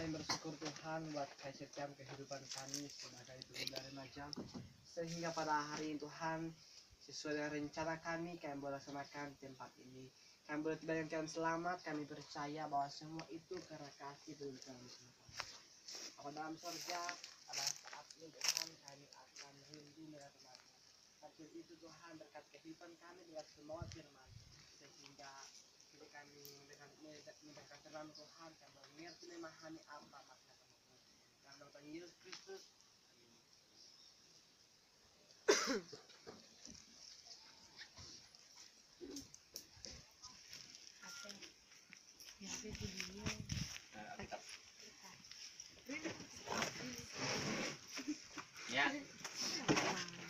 kami bersyukur Tuhan buat kasih setiap kehidupan kami sebagai itu dari macam sehingga pada hari ini Tuhan sesuai dengan rencana kami boleh laksanakan tempat ini. Kami boleh tiba dengan selamat. Kami percaya bahwa semua itu karena kasih dari kami semua. Apa dalam surga pada saat ini Tuhan kami akan rindu dengan Tuhan. Tapi itu Tuhan berkat kehidupan kami dengan semua firman sehingga ketika kami mendengarkan firman Tuhan kami mengerti memahami apa makna firman. Dalam nama Tuhan Yesus Kristus. Ya,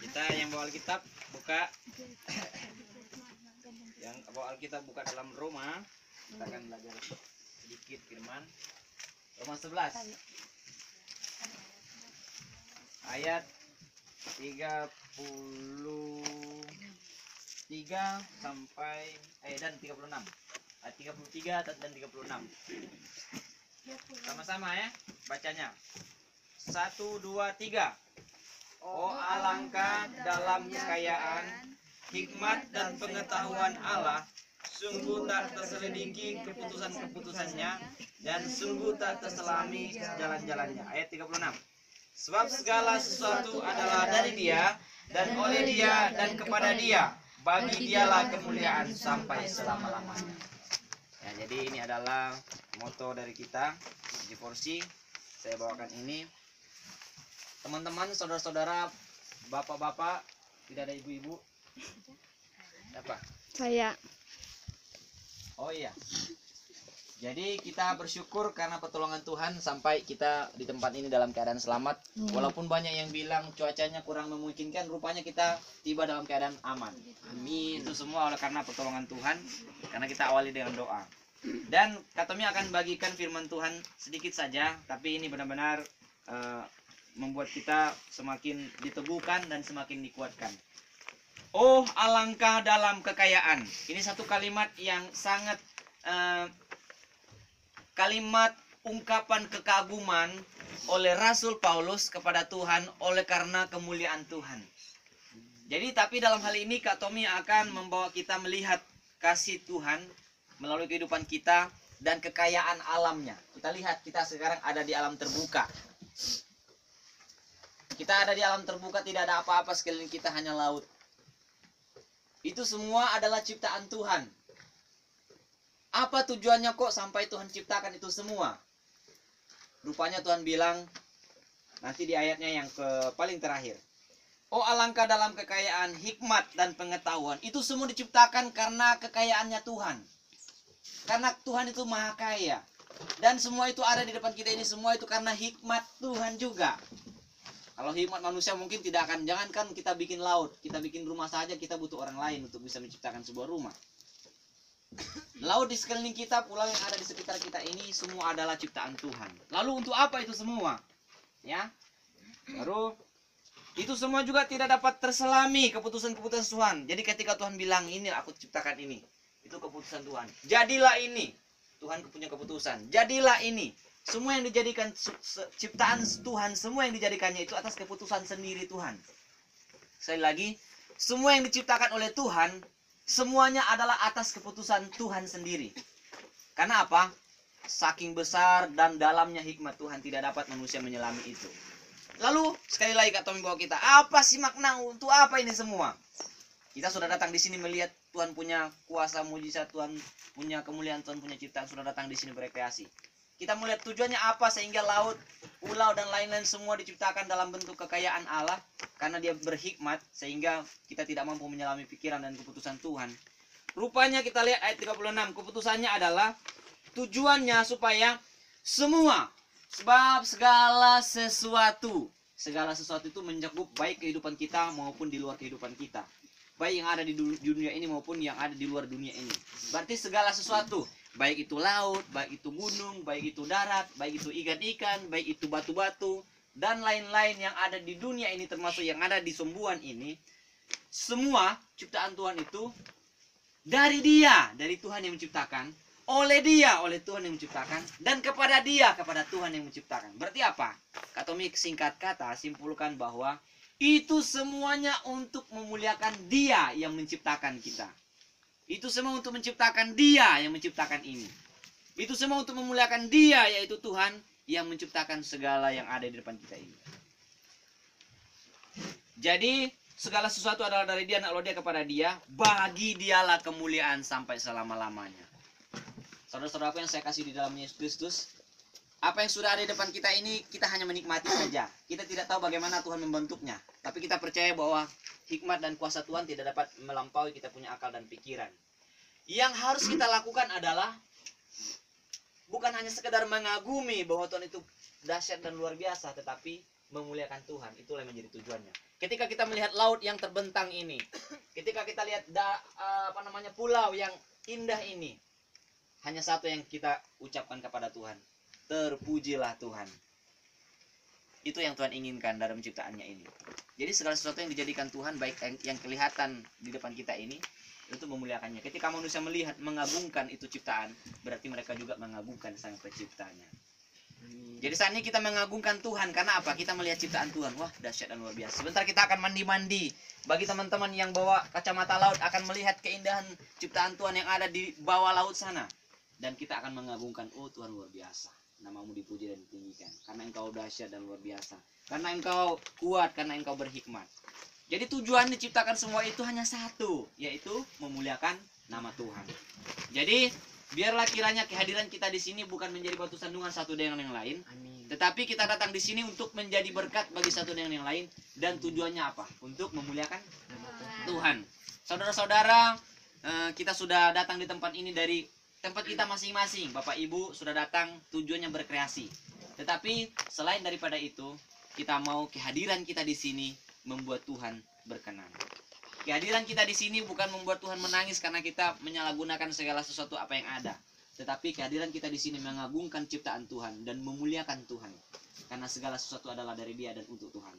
kita yang bawa Alkitab buka, yang bawa Alkitab buka dalam Roma, kita akan belajar sedikit firman. Roma 11 ayat 33 sampai dan 36. Ayat 33 dan 36. Sama-sama ya bacanya. 1 2 3. Oh alangkah dalam kekayaan hikmat dan pengetahuan Allah, sungguh tak terselidiki keputusan-keputusannya dan sungguh tak terselami jalan-jalannya. Ayat 36. Sebab segala sesuatu adalah dari Dia dan oleh Dia dan kepada Dia. Bagi Dialah kemuliaan sampai selama-lamanya. Ya, jadi ini adalah moto dari kita di porsi. Saya bawakan ini. Teman-teman, saudara-saudara, bapak-bapak, tidak ada ibu-ibu. Siapa? Saya. Oh iya. Jadi kita bersyukur karena pertolongan Tuhan sampai kita di tempat ini dalam keadaan selamat. Walaupun banyak yang bilang cuacanya kurang memungkinkan, rupanya kita tiba dalam keadaan aman. Amin. Itu semua oleh karena pertolongan Tuhan. Karena kita awali dengan doa. Dan kami akan bagikan firman Tuhan sedikit saja, tapi ini benar-benar membuat kita semakin diteguhkan dan semakin dikuatkan. Oh alangkah dalam kekayaan. Ini satu kalimat yang sangat kalimat ungkapan kekaguman oleh Rasul Paulus kepada Tuhan oleh karena kemuliaan Tuhan. Jadi tapi dalam hal ini Kak Tommy akan membawa kita melihat kasih Tuhan melalui kehidupan kita dan kekayaan alamnya. Kita lihat kita sekarang ada di alam terbuka. Kita ada di alam terbuka, tidak ada apa-apa sekeliling kita, hanya laut. Itu semua adalah ciptaan Tuhan. Apa tujuannya kok sampai Tuhan ciptakan itu semua? Rupanya Tuhan bilang nanti di ayatnya yang paling terakhir. Oh alangkah dalam kekayaan, hikmat dan pengetahuan. Itu semua diciptakan karena kekayaannya Tuhan. Karena Tuhan itu maha kaya. Dan semua itu ada di depan kita ini, semua itu karena hikmat Tuhan juga. Kalau hikmat manusia mungkin tidak akan, jangankan kita bikin laut, kita bikin rumah saja kita butuh orang lain untuk bisa menciptakan sebuah rumah. Laut di sekeliling kita, pulau yang ada di sekitar kita ini semua adalah ciptaan Tuhan. Lalu untuk apa itu semua? Ya. Baru itu semua juga tidak dapat terselami keputusan-keputusan Tuhan. Jadi ketika Tuhan bilang ini aku ciptakan ini, itu keputusan Tuhan. Jadilah ini, Tuhan punya keputusan. Jadilah ini. Semua yang dijadikan ciptaan Tuhan, semua yang dijadikannya itu atas keputusan sendiri Tuhan. Sekali lagi, semua yang diciptakan oleh Tuhan, semuanya adalah atas keputusan Tuhan sendiri. Karena apa? Saking besar dan dalamnya hikmat Tuhan, tidak dapat manusia menyelami itu. Lalu, sekali lagi Kak Tommy bawa kita, apa sih makna untuk apa ini semua? Kita sudah datang di sini melihat Tuhan punya kuasa mujizat, Tuhan punya kemuliaan, Tuhan punya ciptaan, sudah datang di sini berekreasi. Kita melihat tujuannya apa sehingga laut, pulau dan lain-lain semua diciptakan dalam bentuk kekayaan Allah karena Dia berhikmat sehingga kita tidak mampu menyelami pikiran dan keputusan Tuhan. Rupanya kita lihat ayat 36, keputusannya adalah tujuannya supaya semua, sebab segala sesuatu itu mencakup baik kehidupan kita maupun di luar kehidupan kita. Baik yang ada di dunia ini maupun yang ada di luar dunia ini. Berarti segala sesuatu, baik itu laut, baik itu gunung, baik itu darat, baik itu ikan-ikan, baik itu batu-batu, dan lain-lain yang ada di dunia ini termasuk yang ada di sumbuan ini, semua ciptaan Tuhan itu dari Dia, dari Tuhan yang menciptakan, oleh Dia, oleh Tuhan yang menciptakan, dan kepada Dia, kepada Tuhan yang menciptakan. Berarti apa? Kak Tommy singkat kata simpulkan bahwa itu semuanya untuk memuliakan Dia yang menciptakan kita. Itu semua untuk menciptakan Dia yang menciptakan ini. Itu semua untuk memuliakan Dia, yaitu Tuhan yang menciptakan segala yang ada di depan kita ini. Jadi segala sesuatu adalah dari Dia, nak Dia kepada Dia, bagi Dialah kemuliaan sampai selama-lamanya. Saudara-saudaraku yang saya kasih di dalam Yesus Kristus, apa yang sudah ada di depan kita ini, kita hanya menikmati saja. Kita tidak tahu bagaimana Tuhan membentuknya, tapi kita percaya bahwa hikmat dan kuasa Tuhan tidak dapat melampaui kita punya akal dan pikiran. Yang harus kita lakukan adalah bukan hanya sekedar mengagumi bahwa Tuhan itu dahsyat dan luar biasa, tetapi memuliakan Tuhan. Itulah yang menjadi tujuannya. Ketika kita melihat laut yang terbentang ini, ketika kita lihat pulau yang indah ini, hanya satu yang kita ucapkan kepada Tuhan, terpujilah Tuhan. Itu yang Tuhan inginkan dalam ciptaannya ini. Jadi segala sesuatu yang dijadikan Tuhan, baik yang kelihatan di depan kita ini, itu memuliakannya. Ketika manusia melihat, mengagungkan itu ciptaan, berarti mereka juga mengagungkan sang penciptanya. Jadi saat ini kita mengagungkan Tuhan. Karena apa? Kita melihat ciptaan Tuhan. Wah, dahsyat dan luar biasa. Sebentar kita akan mandi-mandi. Bagi teman-teman yang bawa kacamata laut akan melihat keindahan ciptaan Tuhan yang ada di bawah laut sana. Dan kita akan mengagungkan, oh Tuhan luar biasa. Namamu dipuji dan ditinggikan. Karena Engkau dahsyat dan luar biasa. Karena Engkau kuat, karena Engkau berhikmat. Jadi tujuan diciptakan semua itu hanya satu, yaitu memuliakan nama Tuhan. Jadi biarlah kiranya kehadiran kita di sini bukan menjadi batu sandungan satu dengan yang lain, Amin. tetapi kita datang di sini untuk menjadi berkat bagi satu dengan yang lain. Dan tujuannya apa? Untuk memuliakan Tuhan. Saudara-saudara, kita sudah datang di tempat ini dari tempat kita masing-masing. Bapak Ibu sudah datang tujuannya berkreasi. Tetapi selain daripada itu, kita mau kehadiran kita di sini membuat Tuhan berkenan. Kehadiran kita di sini bukan membuat Tuhan menangis karena kita menyalahgunakan segala sesuatu apa yang ada. Tetapi kehadiran kita di sini mengagungkan ciptaan Tuhan dan memuliakan Tuhan. Karena segala sesuatu adalah dari Dia dan untuk Tuhan.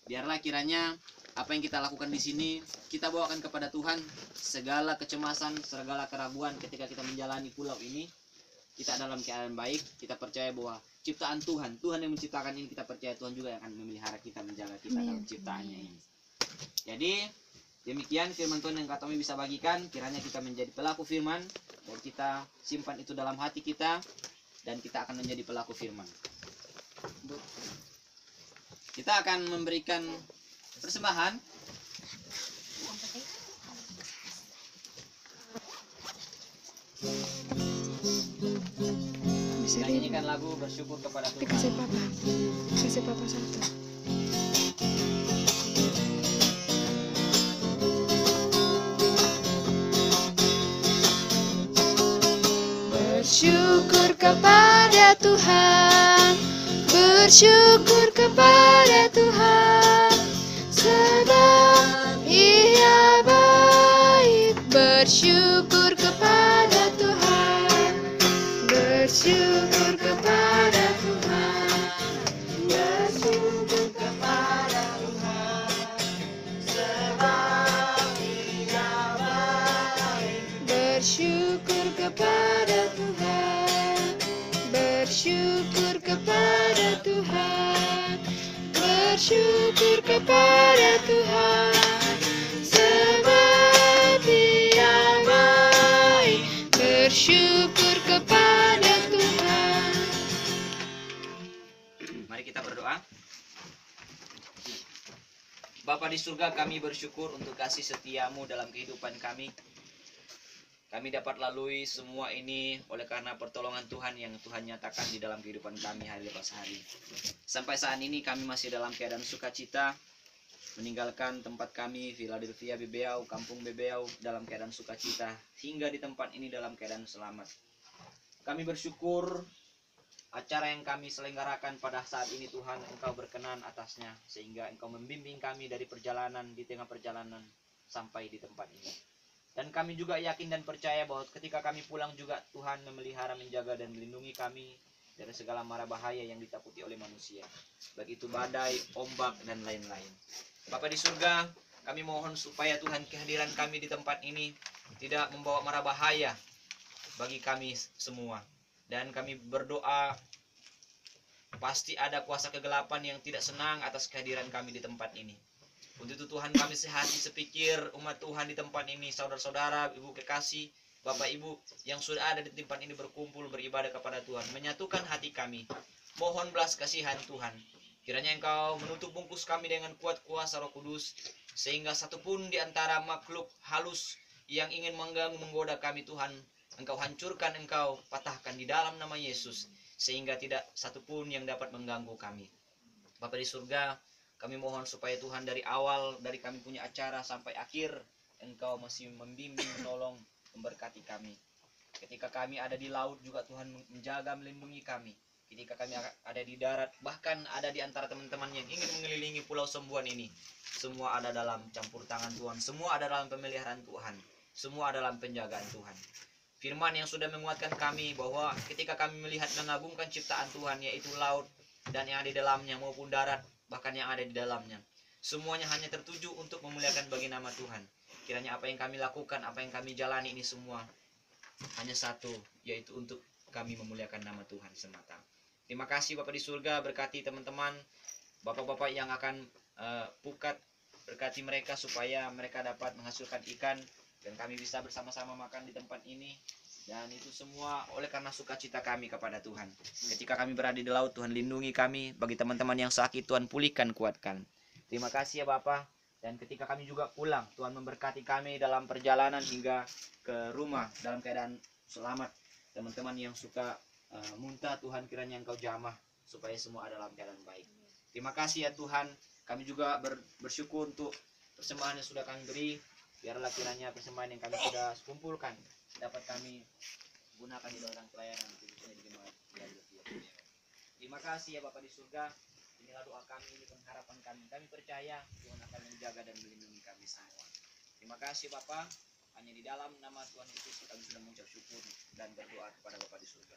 Biarlah kiranya apa yang kita lakukan di sini, kita bawakan kepada Tuhan. Segala kecemasan, segala keraguan ketika kita menjalani pulau ini, kita dalam keadaan baik. Kita percaya bahwa ciptaan Tuhan, Tuhan yang menciptakan ini, kita percaya Tuhan juga yang akan memelihara kita, menjaga kita dalam ciptaannya ini. Jadi demikian firman Tuhan yang kami bisa bagikan. Kiranya kita menjadi pelaku firman, dan kita simpan itu dalam hati kita, dan kita akan menjadi pelaku firman. Kita akan memberikan persembahan. Kita nyanyikan lagu bersyukur kepada Tuhan. Kasih papa satu. Bersyukur kepada Tuhan, bersyukur kepada Tuhan, sebab Ia baik. Bersyukur kepada Tuhan, bersyukur kepada Tuhan, bersyukur kepada Tuhan, sebab Ia baik. Bersyukur kepada Tuhan, bersyukur kepada Tuhan, bersyukur kepada Tuhan, sebab Ia baik. Bersyukur kepada Tuhan. Mari kita berdoa. Bapa di surga, kami bersyukur untuk kasih setiamu dalam kehidupan kami. Kami dapat lalui semua ini oleh karena pertolongan Tuhan yang Tuhan nyatakan di dalam kehidupan kami hari lepas hari. Sampai saat ini kami masih dalam keadaan sukacita, meninggalkan tempat kami, Philadelphia Bebeau, Kampung Bebeau, dalam keadaan sukacita, hingga di tempat ini dalam keadaan selamat. Kami bersyukur acara yang kami selenggarakan pada saat ini Tuhan, Engkau berkenan atasnya, sehingga Engkau membimbing kami dari perjalanan, di tengah perjalanan, sampai di tempat ini. Dan kami juga yakin dan percaya bahwa ketika kami pulang juga Tuhan memelihara, menjaga, dan melindungi kami dari segala mara bahaya yang ditakuti oleh manusia, baik itu badai, ombak, dan lain-lain. Bapa di surga, kami mohon supaya Tuhan kehadiran kami di tempat ini tidak membawa mara bahaya, bagi kami semua. Dan kami berdoa pasti ada kuasa kegelapan yang tidak senang atas kehadiran kami di tempat ini. Untuk itu Tuhan, kami sehati sepikir umat Tuhan di tempat ini, saudara-saudara, ibu kekasih, bapak ibu yang sudah ada di tempat ini berkumpul beribadah kepada Tuhan, menyatukan hati kami. Mohon belas kasihan Tuhan, kiranya Engkau menutup bungkus kami dengan kuat kuasa Roh Kudus, sehingga satupun di antara makhluk halus yang ingin mengganggu menggoda kami Tuhan, Engkau hancurkan, Engkau patahkan di dalam nama Yesus, sehingga tidak satupun yang dapat mengganggu kami. Bapa di surga, kami mohon supaya Tuhan dari awal, dari kami punya acara sampai akhir, Engkau masih membimbing, menolong, memberkati kami. Ketika kami ada di laut juga Tuhan menjaga, melindungi kami. Ketika kami ada di darat, bahkan ada di antara teman-teman yang ingin mengelilingi Pulau Sembuan ini, semua ada dalam campur tangan Tuhan, semua ada dalam pemeliharaan Tuhan, semua ada dalam penjagaan Tuhan. Firman yang sudah menguatkan kami bahwa ketika kami melihat mengagungkan ciptaan Tuhan, yaitu laut dan yang ada di dalamnya maupun darat, bahkan yang ada di dalamnya, semuanya hanya tertuju untuk memuliakan bagi nama Tuhan. Kiranya apa yang kami lakukan, apa yang kami jalani ini semua hanya satu, yaitu untuk kami memuliakan nama Tuhan semata. Terima kasih Bapak di surga, berkati teman-teman, bapak-bapak yang akan pukat, berkati mereka supaya mereka dapat menghasilkan ikan dan kami bisa bersama-sama makan di tempat ini. Dan itu semua oleh karena sukacita kami kepada Tuhan. Ketika kami berada di laut, Tuhan lindungi kami. Bagi teman-teman yang sakit, Tuhan pulihkan, kuatkan. Terima kasih ya Bapak. Dan ketika kami juga pulang, Tuhan memberkati kami dalam perjalanan hingga ke rumah dalam keadaan selamat. Teman-teman yang suka muntah, Tuhan kiranya Engkau jamah supaya semua ada dalam keadaan baik. Terima kasih ya Tuhan. Kami juga bersyukur untuk persembahan yang sudah kami beri. Biarlah kiranya persembahan yang kami sudah kumpulkan dapat kami gunakan di dalam pelayanan. Terima kasih ya Bapa di surga. Inilah doa kami, ini pengharapan kami. Kami percaya Tuhan akan menjaga dan melindungi kami semua. Terima kasih Bapa. Hanya di dalam nama Tuhan Yesus kami sudah mengucap syukur dan berdoa kepada Bapa di surga.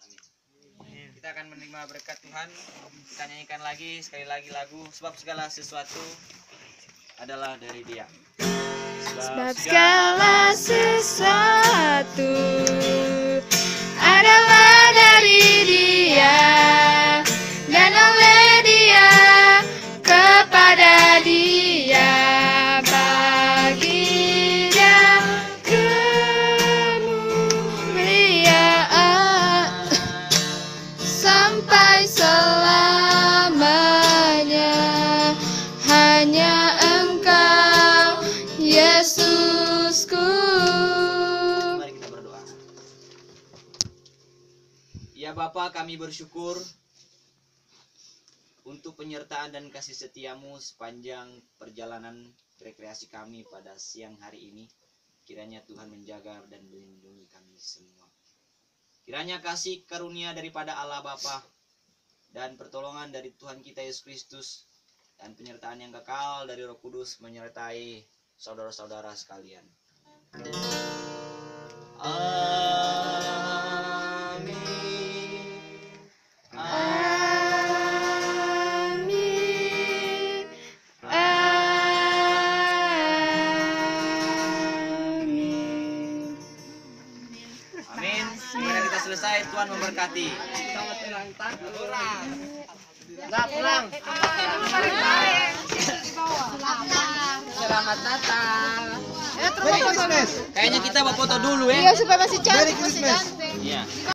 Amin. Kita akan menerima berkat Tuhan. Kita nyanyikan lagi sekali lagi lagu sebab segala sesuatu adalah dari Dia. Sebab segala sesuatu adalah dari Dia dan oleh Dia, kepada Dia, bagi Dia kemuliaan sampai selamanya. Hanya Engkau Yesusku. Mari kita berdoa. Ya Bapa, kami bersyukur untuk penyertaan dan kasih setiamu sepanjang perjalanan rekreasi kami pada siang hari ini. Kiranya Tuhan menjaga dan melindungi kami semua. Kiranya kasih karunia daripada Allah Bapa dan pertolongan dari Tuhan kita Yesus Kristus dan penyertaan yang kekal dari Roh Kudus menyertai saudara-saudara sekalian. Amin. Amin. Amin. Amin. Mari kita selesai. Tuhan memberkati. Selamat ulang tahun. Nggak pulang. Selamat Natal. Kayaknya kita mau foto dulu ya. Iya, supaya masih cantik, Merry masih Christmas. ganteng. Iya.